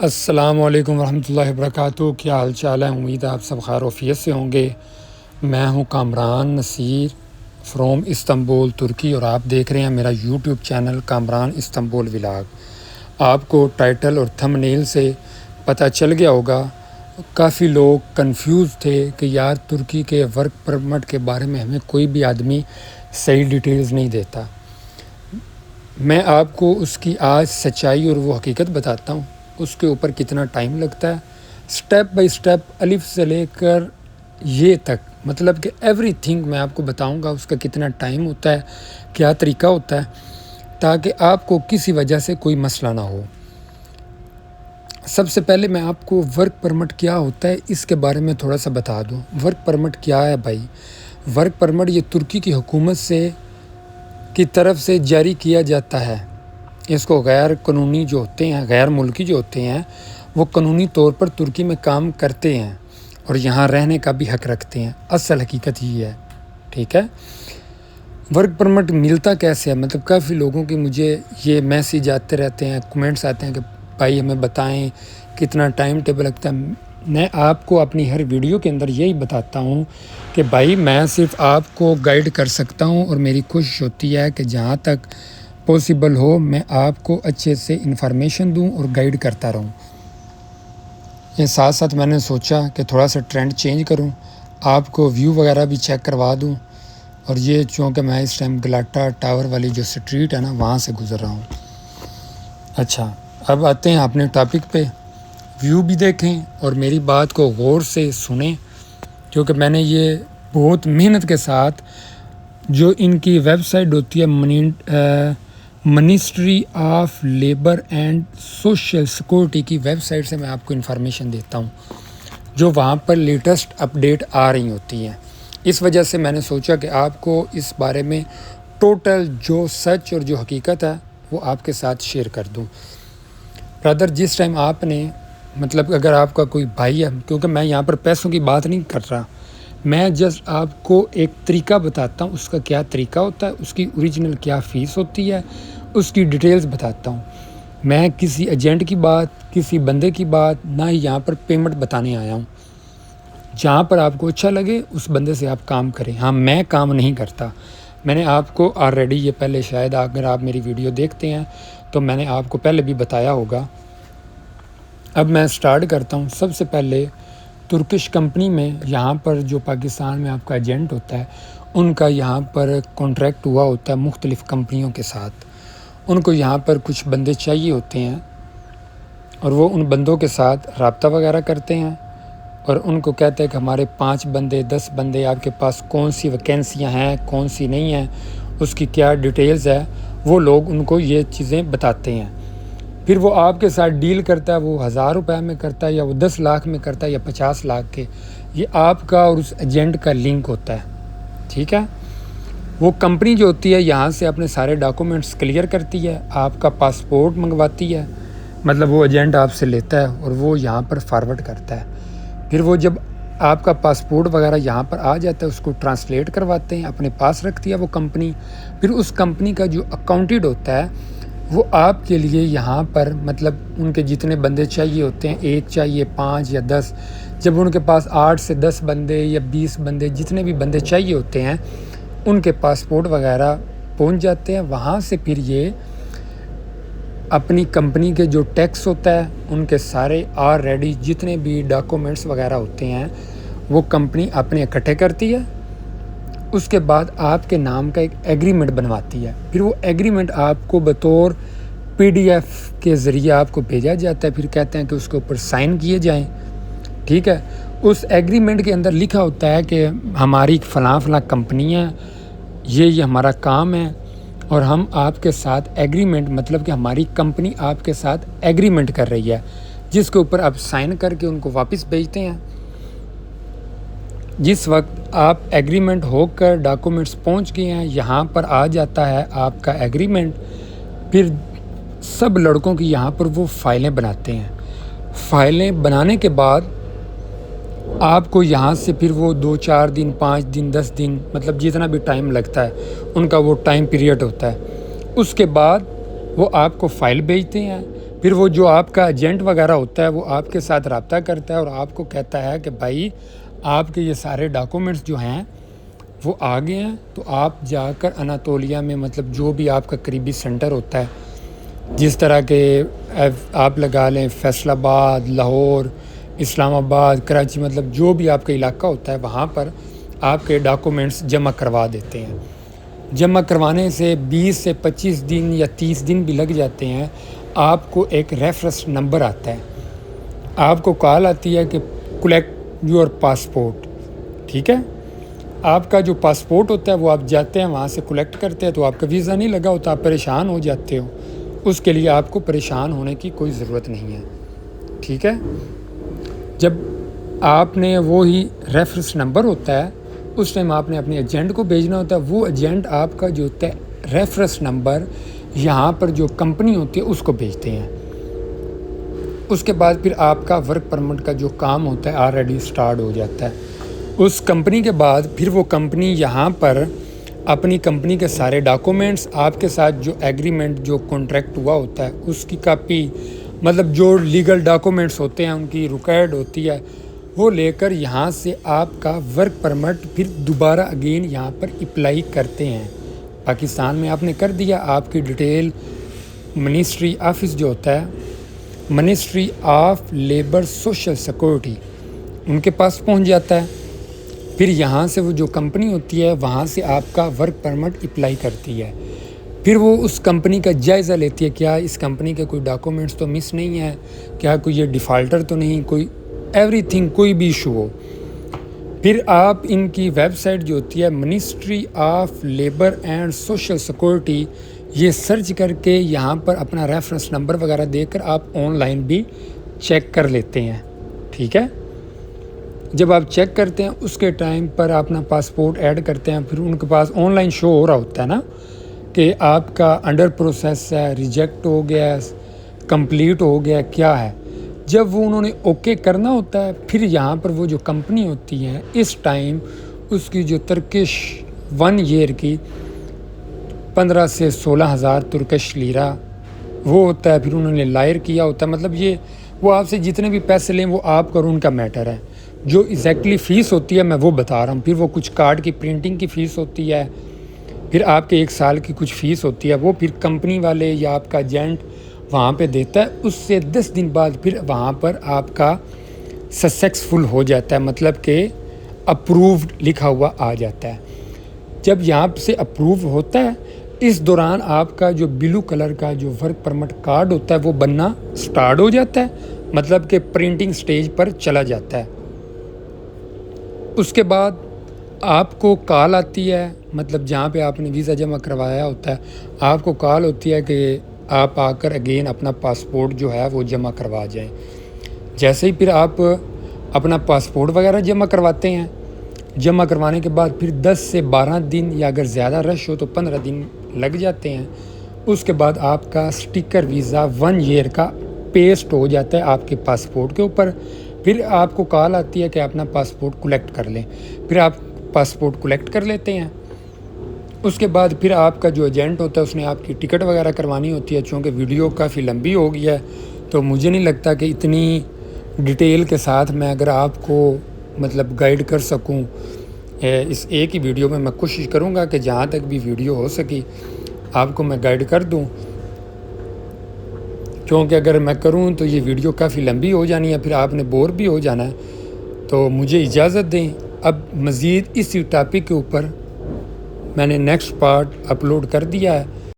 السلام علیکم ورحمۃ اللہ وبرکاتہ۔ کیا حال چال ہے؟ امید ہے آپ سب خیر وفیت سے ہوں گے۔ میں ہوں کامران نصیر فرام استنبول ترکی، اور آپ دیکھ رہے ہیں میرا YouTube channel Kamran Istanbul vlog. آپ کو ٹائٹل اور تھم نیل سے پتہ چل گیا ہوگا، کافی لوگ کنفیوز تھے کہ یار ترکی کے ورک پرمٹ کے بارے میں ہمیں کوئی بھی آدمی صحیح ڈیٹیلز نہیں دیتا۔ میں آپ کو اس کی آج سچائی اور وہ حقیقت بتاتا ہوں، اس کے اوپر کتنا ٹائم لگتا ہے، سٹیپ بائی سٹیپ، الف سے لے کر یہ تک، مطلب کہ ایوری تھنگ میں آپ کو بتاؤں گا، اس کا کتنا ٹائم ہوتا ہے، کیا طریقہ ہوتا ہے، تاکہ آپ کو کسی وجہ سے کوئی مسئلہ نہ ہو۔ سب سے پہلے میں آپ کو ورک پرمٹ کیا ہوتا ہے اس کے بارے میں تھوڑا سا بتا دوں۔ ورک پرمٹ کیا ہے بھائی؟ ورک پرمٹ یہ ترکی کی حکومت کی طرف سے جاری کیا جاتا ہے۔ اس کو غیر قانونی جو ہوتے ہیں، غیر ملکی جو ہوتے ہیں، وہ قانونی طور پر ترکی میں کام کرتے ہیں اور یہاں رہنے کا بھی حق رکھتے ہیں۔ اصل حقیقت یہ ہے، ٹھیک ہے۔ ورک پرمٹ ملتا کیسے ہے؟ مطلب کافی لوگوں کی مجھے یہ میسیج آتے رہتے ہیں، کمنٹس آتے ہیں کہ بھائی ہمیں بتائیں کتنا ٹائم ٹیبل لگتا ہے۔ میں آپ کو اپنی ہر ویڈیو کے اندر یہی بتاتا ہوں کہ بھائی میں صرف آپ کو گائیڈ کر سکتا ہوں، اور میری کوشش ہوتی ہے کہ جہاں تک پاسبل ہو میں آپ کو اچھے سے انفارمیشن دوں اور گائیڈ کرتا رہوں۔ یہ ساتھ ساتھ میں نے سوچا کہ تھوڑا سا ٹرینڈ چینج کروں، آپ کو ویو وغیرہ بھی چیک کروا دوں، اور یہ چونکہ میں اس ٹائم گلاٹا ٹاور والی جو سٹریٹ ہے نا، وہاں سے گزر رہا ہوں۔ اچھا، اب آتے ہیں اپنے ٹاپک پہ۔ ویو بھی دیکھیں اور میری بات کو غور سے سنیں، کیونکہ میں نے یہ بہت محنت کے ساتھ، جو ان کی ویب سائٹ ہوتی ہے ministry of labour and social security کی ویب سائٹ سے میں آپ کو انفارمیشن دیتا ہوں، جو وہاں پر لیٹسٹ اپڈیٹ آ رہی ہوتی ہیں۔ اس وجہ سے میں نے سوچا کہ آپ کو اس بارے میں ٹوٹل جو سچ اور جو حقیقت ہے وہ آپ کے ساتھ شیئر کر دوں۔ برادر، جس ٹائم آپ نے، مطلب اگر آپ کا کوئی بھائی ہے، کیونکہ میں یہاں پر پیسوں کی بات نہیں کر رہا، میں جسٹ آپ کو ایک طریقہ بتاتا ہوں، اس کا کیا طریقہ ہوتا ہے، اس کی اوریجنل کیا فیس ہوتی ہے، اس کی ڈیٹیلز بتاتا ہوں۔ میں کسی ایجنٹ کی بات، کسی بندے کی بات، نہ ہی یہاں پر پیمنٹ بتانے آیا ہوں۔ جہاں پر آپ کو اچھا لگے اس بندے سے آپ کام کریں۔ ہاں، میں کام نہیں کرتا، میں نے آپ کو آلریڈی یہ پہلے، شاید اگر آپ میری ویڈیو دیکھتے ہیں تو میں نے آپ کو پہلے بھی بتایا ہوگا۔ اب میں سٹارٹ کرتا ہوں۔ سب سے پہلے ترکش کمپنی میں، یہاں پر جو پاکستان میں آپ کا ایجنٹ ہوتا ہے، ان کا یہاں پر کانٹریکٹ ہوا ہوتا ہے مختلف کمپنیوں کے ساتھ۔ ان کو یہاں پر کچھ بندے چاہیے ہوتے ہیں، اور وہ ان بندوں کے ساتھ رابطہ وغیرہ کرتے ہیں، اور ان کو کہتے ہیں کہ ہمارے 5 بندے 10 بندے، آپ کے پاس کون سی ویکینسیاں ہیں، کون سی نہیں ہیں، اس کی کیا ڈیٹیلز ہے، وہ لوگ ان کو یہ چیزیں بتاتے ہیں۔ پھر وہ آپ کے ساتھ ڈیل کرتا ہے، وہ 1000 روپے میں کرتا ہے، یا وہ 10 لاکھ میں کرتا ہے، یا 50 لاکھ کے۔ یہ آپ کا اور اس ایجنٹ کا لنک ہوتا ہے، ٹھیک ہے۔ وہ کمپنی جو ہوتی ہے یہاں سے اپنے سارے ڈاکومنٹس کلیئر کرتی ہے، آپ کا پاسپورٹ منگواتی ہے، مطلب وہ ایجنٹ آپ سے لیتا ہے اور وہ یہاں پر فارورڈ کرتا ہے۔ پھر وہ جب آپ کا پاسپورٹ وغیرہ یہاں پر آ جاتا ہے، اس کو ٹرانسلیٹ کرواتے ہیں، اپنے پاس رکھتی ہے وہ کمپنی۔ پھر اس کمپنی کا جو اکاؤنٹنٹ ہوتا ہے، وہ آپ کے لیے یہاں پر، مطلب ان کے جتنے بندے چاہیے ہوتے ہیں، 1 چاہیے 5 یا 10، جب ان کے پاس 8 سے 10 بندے یا 20 بندے، جتنے بھی بندے چاہیے ہوتے ہیں، ان کے پاسپورٹ وغیرہ پہنچ جاتے ہیں۔ وہاں سے پھر یہ اپنی کمپنی کے جو ٹیکس ہوتا ہے، ان کے سارے آلریڈی جتنے بھی ڈاکومنٹس وغیرہ ہوتے ہیں، وہ کمپنی اپنے اکٹھے کرتی ہے۔ اس کے بعد آپ کے نام کا ایک ایگریمنٹ بنواتی ہے۔ پھر وہ ایگریمنٹ آپ کو بطور PDF کے ذریعے آپ کو بھیجا جاتا ہے۔ پھر کہتے ہیں کہ اس کے اوپر سائن کیے جائیں، ٹھیک ہے۔ اس ایگریمنٹ کے اندر لکھا ہوتا ہے کہ ہماری فلاں فلاں کمپنی ہے، یہ ہمارا کام ہے، اور ہم آپ کے ساتھ ایگریمنٹ، مطلب کہ ہماری کمپنی آپ کے ساتھ ایگریمنٹ کر رہی ہے، جس کے اوپر آپ سائن کر کے ان کو واپس بھیجتے ہیں۔ جس وقت آپ ایگریمنٹ ہو کر ڈاکومنٹس پہنچ گئے ہیں، یہاں پر آ جاتا ہے آپ کا ایگریمنٹ۔ پھر سب لڑکوں کی یہاں پر وہ فائلیں بناتے ہیں۔ فائلیں بنانے کے بعد آپ کو یہاں سے پھر وہ 2-4 دن، 5 دن، 10 دن، مطلب جتنا بھی ٹائم لگتا ہے، ان کا وہ ٹائم پیریڈ ہوتا ہے۔ اس کے بعد وہ آپ کو فائل بھیجتے ہیں۔ پھر وہ جو آپ کا ایجنٹ وغیرہ ہوتا ہے وہ آپ کے ساتھ رابطہ کرتا ہے اور آپ کو کہتا ہے کہ بھائی آپ کے یہ سارے ڈاکومنٹس جو ہیں وہ آ گئے ہیں، تو آپ جا کر اناطولیہ میں مطلب جو بھی آپ کا قریبی سینٹر ہوتا ہے، جس طرح کے آپ لگا لیں فیصل آباد، لاہور، اسلام آباد، کراچی، مطلب جو بھی آپ کا علاقہ ہوتا ہے وہاں پر آپ کے ڈاکومنٹس جمع کروا دیتے ہیں۔ جمع کروانے سے 20 سے 25 دن یا 30 دن بھی لگ جاتے ہیں۔ آپ کو ایک ریفرنس نمبر آتا ہے، آپ کو کال آتی ہے کہ کلیکٹ یور پاسپورٹ، ٹھیک ہے۔ آپ کا جو پاسپورٹ ہوتا ہے وہ آپ جاتے ہیں وہاں سے کلیکٹ کرتے ہیں، تو آپ کا ویزا نہیں لگا ہوتا، آپ پریشان ہو جاتے ہو۔ اس کے لیے آپ کو پریشان ہونے کی کوئی ضرورت نہیں ہے، ٹھیک ہے۔ جب آپ نے وہی ریفرنس نمبر ہوتا ہے اس ٹائم آپ نے اپنے ایجنٹ کو بھیجنا ہوتا ہے، وہ ایجنٹ آپ کا جو ہوتا ہے ریفرنس نمبر یہاں پر جو کمپنی ہوتی ہے اس کو بھیجتے ہیں۔ اس کے بعد پھر آپ کا ورک پرمٹ کا جو کام ہوتا ہے آلریڈی سٹارٹ ہو جاتا ہے۔ اس کمپنی کے بعد پھر وہ کمپنی یہاں پر اپنی کمپنی کے سارے ڈاکومنٹس، آپ کے ساتھ جو ایگریمنٹ جو کانٹریکٹ ہوا ہوتا ہے اس کی کاپی، مطلب جو لیگل ڈاکومنٹس ہوتے ہیں ان کی ریکارڈ ہوتی ہے، وہ لے کر یہاں سے آپ کا ورک پرمٹ پھر دوبارہ اگین یہاں پر اپلائی کرتے ہیں۔ پاکستان میں آپ نے کر دیا، آپ کی ڈیٹیل منسٹری آفس جو ہوتا ہے، ministry of labour social security, ان کے پاس پہنچ جاتا ہے۔ پھر یہاں سے وہ جو کمپنی ہوتی ہے وہاں سے آپ کا ورک پرمٹ اپلائی کرتی ہے۔ پھر وہ اس کمپنی کا جائزہ لیتی ہے، کیا اس کمپنی کے کوئی ڈاکومنٹس تو مس نہیں ہے، کیا کوئی یہ ڈیفالٹر تو نہیں، کوئی ایوری تھنگ، کوئی بھی ایشو ہو۔ پھر آپ ان کی ویب سائٹ جو ہوتی ہے ministry of labour and social security, یہ سرچ کر کے یہاں پر اپنا ریفرنس نمبر وغیرہ دے کر آپ آن لائن بھی چیک کر لیتے ہیں، ٹھیک ہے۔ جب آپ چیک کرتے ہیں اس کے ٹائم پر اپنا پاسپورٹ ایڈ کرتے ہیں، پھر ان کے پاس آن لائن شو ہو رہا ہوتا ہے نا کہ آپ کا انڈر پروسیس ہے، ریجیکٹ ہو گیا، کمپلیٹ ہو گیا، کیا ہے۔ جب وہ انہوں نے اوکے کرنا ہوتا ہے پھر یہاں پر وہ جو کمپنی ہوتی ہے اس ٹائم اس کی جو ترکش 1 ایئر کی 15 سے 16 ہزار ترکش لیرہ وہ ہوتا ہے، پھر انہوں نے لائر کیا ہوتا ہے، مطلب یہ وہ آپ سے جتنے بھی پیسے لیں وہ آپ کا اور ان کا میٹر ہے۔ جو ایگزیکٹلی فیس ہوتی ہے میں وہ بتا رہا ہوں، پھر وہ کچھ کارڈ کی پرنٹنگ کی فیس ہوتی ہے، پھر آپ کے 1 سال کی کچھ فیس ہوتی ہے، وہ پھر کمپنی والے یا آپ کا ایجنٹ وہاں پہ دیتا ہے۔ اس سے 10 دن بعد پھر وہاں پر آپ کا سکسیسفل ہو جاتا ہے، مطلب کہ اپرووڈ لکھا ہوا آ جاتا ہے۔ جب یہاں سے اپروو ہوتا ہے اس دوران آپ کا جو بلو کلر کا جو ورک پرمٹ کارڈ ہوتا ہے وہ بننا سٹارٹ ہو جاتا ہے، مطلب کہ پرنٹنگ سٹیج پر چلا جاتا ہے۔ اس کے بعد آپ کو کال آتی ہے، مطلب جہاں پہ آپ نے ویزا جمع کروایا ہوتا ہے آپ کو کال ہوتی ہے کہ آپ آ کر اگین اپنا پاسپورٹ جو ہے وہ جمع کروا جائیں۔ جیسے ہی پھر آپ اپنا پاسپورٹ وغیرہ جمع کرواتے ہیں، جمع کروانے کے بعد پھر 10 سے 12 دن یا اگر زیادہ رش ہو تو 15 دن لگ جاتے ہیں۔ اس کے بعد آپ کا سٹیکر ویزا 1 ایئر کا پیسٹ ہو جاتا ہے آپ کے پاسپورٹ کے اوپر۔ پھر آپ کو کال آتی ہے کہ اپنا پاسپورٹ کلیکٹ کر لیں، پھر آپ پاسپورٹ کلیکٹ کر لیتے ہیں۔ اس کے بعد پھر آپ کا جو ایجنٹ ہوتا ہے اس نے آپ کی ٹکٹ وغیرہ کروانی ہوتی ہے۔ چونکہ ویڈیو کافی لمبی ہو گئی ہے تو مجھے نہیں لگتا کہ اتنی ڈیٹیل کے ساتھ میں اگر آپ کو مطلب گائیڈ کر سکوں اس ایک ہی ویڈیو میں۔ میں کوشش کروں گا کہ جہاں تک بھی ویڈیو ہو سکی آپ کو میں گائیڈ کر دوں، کیونکہ اگر میں کروں تو یہ ویڈیو کافی لمبی ہو جانی ہے، پھر آپ نے بور بھی ہو جانا ہے۔ تو مجھے اجازت دیں، اب مزید اسی ٹاپک کے اوپر میں نے نیکسٹ پارٹ اپلوڈ کر دیا ہے۔